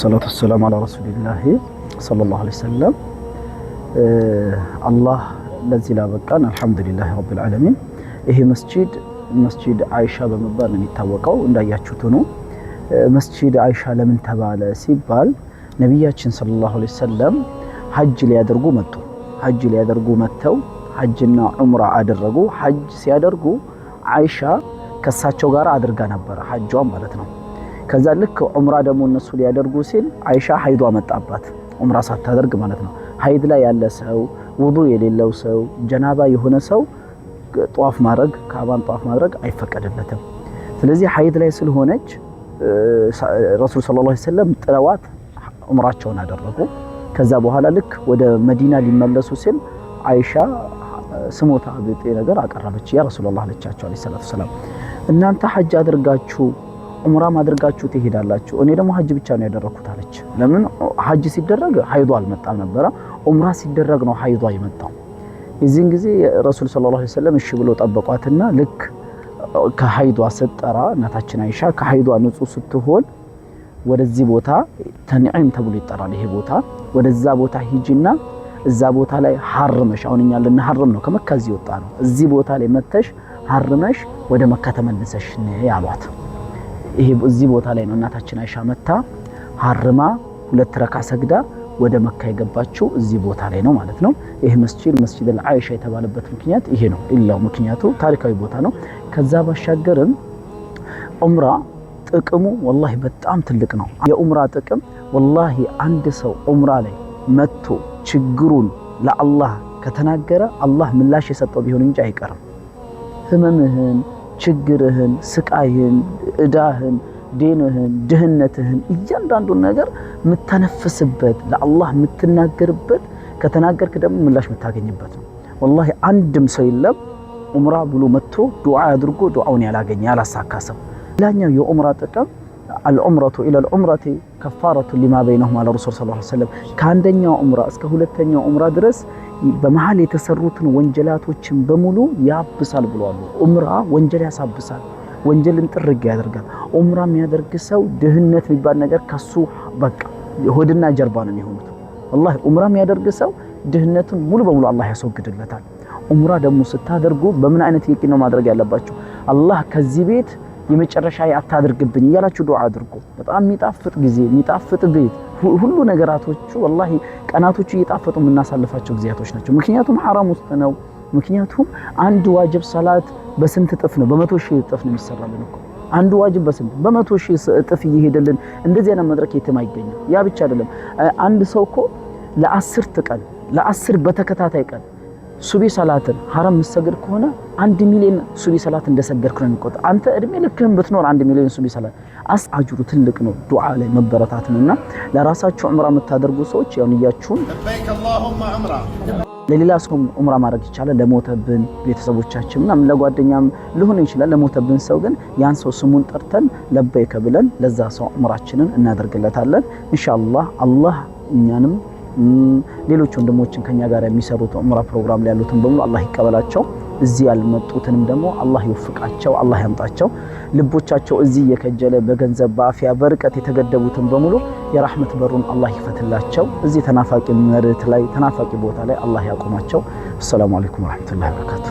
ሰላቱ ወሰላሙ አላ ረሱሊላሂ ሰለላሁ ዐለይሂ ወሰለም። አላህ ለዚህ ላበቃን አልሐምዱሊላሂ ረቢል ዓለሚን። ይሄ መስጂድ አይሻ በመባል ነው የሚታወቀው። እንዳያችሁት ነው። መስጂድ አይሻ ለምን ተባለ ሲባል ነቢያችን ሰለላሁ ዐለይሂ ወሰለም ሐጅ ሊያደርጉ መጡ። ሐጅ ሊያደርጉ መተው ሐጅና ዑምራ አደረጉ። ሐጅ ሲያደርጉ አይሻ ከሳቸው ጋር አድርጋ ነበር ሐጇን ማለት ነው። ከዛ ልክ ዑምራ ደግሞ እነሱ ሊያደርጉ ሲል አይሻ ሐይዷ መጣባት፣ ዑምራ ሳታደርግ ማለት ነው። ሐይድ ላይ ያለ ሰው፣ ውዱእ የሌለው ሰው፣ ጀናባ የሆነ ሰው ጧፍ ማድረግ ካባን ጧፍ ማድረግ አይፈቀድለትም። ስለዚህ ሐይድ ላይ ስለሆነች ረሱል ሰለላሁ ዐለይሂ ወሰለም ጥለዋት ዑምራቸውን አደረጉ። ከዛ በኋላ ልክ ወደ መዲና ሊመለሱ ሲል አይሻ ስሞታ ቢጤ ነገር አቀረበች። ያ ረሱላህ አለቻቸው አለይሂ ሰላቱ ወሰላም፣ እናንተ ሐጅ አድርጋችሁ ዑምራም አድርጋችሁ ትሄዳላችሁ፣ እኔ ደግሞ ሐጅ ብቻ ነው ያደረኩት አለች። ለምን ሐጅ ሲደረግ ሐይዷ አልመጣም ነበረ፣ ዑምራ ሲደረግ ነው ሐይዷ የመጣው። የዚህን ጊዜ ረሱል ሰለላሁ ዐለይሂ ወሰለም እሺ ብሎ ጠበቋትና ልክ ከሐይዷ ስትጠራ እናታችን አይሻ ከሐይዷ ንጹህ ስትሆን ወደዚህ ቦታ ተንዒም ተብሎ ይጠራል። ይሄ ቦታ ወደዛ ቦታ ሂጂና እዛ ቦታ ላይ ሐርመሽ፣ አሁን እኛ ልንሐርም ነው ከመካ እዚህ ወጣ ነው። እዚህ ቦታ ላይ መተሽ ሐርመሽ ወደ መካ ተመልሰሽ ነይ አሏት። ይሄ እዚህ ቦታ ላይ ነው እናታችን አይሻ መታ ሐርማ 2 ረካ ሰግዳ ወደ መካ የገባችው እዚህ ቦታ ላይ ነው ማለት ነው። ይሄ መስጂድ አይሻ የተባለበት ምክንያት ይሄ ነው። ኢላው ምክንያቱ ታሪካዊ ቦታ ነው። ከዛ ባሻገርም ዑምራ ጥቅሙ ወላሂ በጣም ትልቅ ነው። የዑምራ ጥቅም ወላሂ አንድ ሰው ዑምራ ላይ መጥቶ ችግሩን ለአላህ ከተናገረ አላህ ምላሽ የሰጠው ቢሆን እንጂ አይቀርም። ህመምህን፣ ችግርህን፣ ስቃይህን፣ እዳህን፣ ዴንህን፣ ድህነትህን እያንዳንዱን ነገር የምተነፍስበት ለአላህ የምትናገርበት ከተናገርክ ደግሞ ምላሽ የምታገኝበት ነው። ወላሂ አንድም ሰው የለም ዑምራ ብሎ መጥቶ ዱዓ አድርጎ ዱዓውን ያላገኘ ያላሳካ ሰው። ሌላኛው የዑምራ ጥቅም አልዑምረቱ ኢለል ዑምረቲ ከፋረቱ ሊማ በይነሁማ አለ ረሱል ሰለላሁ ዐለይሂ ወሰለም። ከአንደኛው ዑምራ እስከ ሁለተኛው ዑምራ ድረስ በመሃል የተሰሩትን ወንጀላቶችን በሙሉ ያብሳል ብለዋል። ዑምራ ወንጀል ያሳብሳል፣ ወንጀልን ጥርግ ያደርጋል። ዑምራ የሚያደርግ ሰው ድህነት የሚባል ነገር ከሱ በቃ ሆድና ጀርባ ነው የሚሆኑት። ወላሂ ዑምራ የሚያደርግ ሰው ድህነቱን ሙሉ በሙሉ አላህ ያስወግድለታል። ዑምራ ደግሞ ስታደርጉ በምን አይነት የቂን ነው ማድረግ ያለባችሁ? አላህ ከዚህ ቤት የመጨረሻ አታድርግብኝ እያላችሁ ዱዓ አድርጉ። በጣም የሚጣፍጥ ጊዜ፣ የሚጣፍጥ ቤት፣ ሁሉ ነገራቶቹ ወላሂ ቀናቶቹ እየጣፈጡ የምናሳልፋቸው ጊዜያቶች ናቸው። ምክንያቱም ሐራም ውስጥ ነው። ምክንያቱም አንድ ዋጅብ ሰላት በስንት እጥፍ ነው? በ100 ሺህ እጥፍ ነው የሚሰራልን እኮ አንዱ ዋጅብ በስንት በ100 ሺህ እጥፍ እየሄደልን። እንደዚህ አይነት መድረክ የትም አይገኝም። ያ ብቻ አይደለም። አንድ ሰው እኮ ለ10 በተከታታይ ቀን ሱቢ ሰላትን ሐራም መስገድ ከሆነ 1 ሚሊዮን ሱቢ ሰላት እንደሰገድክ ነው የሚቆጠር። አንተ እድሜ ልክህን ብትኖር 1 ሚሊዮን ሱቢ ሰላት አጅሩ ትልቅ ነው። ዱዓ ላይ መበረታት ነውና ለራሳችሁ ዑምራ የምታደርጉ ሰዎች ያው ንያችሁን ለበይክ አላሁመ ዑምራ ለሌላ ሰው ዑምራ ማድረግ ይቻላል። ለሞተብን ቤተሰቦቻችን ምናምን ለጓደኛም ሊሆን ይችላል። ለሞተብን ሰው ግን ያን ሰው ስሙን ጠርተን ለበይከ ብለን ለዛ ሰው ዑምራችንን እናደርግለታለን ኢንሻአላህ። አላህ እኛንም ሌሎች ወንድሞችን ከኛ ጋር የሚሰሩት ዑምራ ፕሮግራም ላይ ያሉትን በሙሉ አላህ ይቀበላቸው። እዚህ ያልመጡትንም ደግሞ አላህ ይወፍቃቸው፣ አላህ ያምጣቸው። ልቦቻቸው እዚህ የከጀለ በገንዘብ በአፊያ በርቀት የተገደቡትን በሙሉ የራህመት በሩን አላህ ይፈትላቸው። እዚህ ተናፋቂ መሬት ላይ ተናፋቂ ቦታ ላይ አላህ ያቆማቸው። ሰላም አለይኩም ወራህመቱላሂ ወበረካቱ።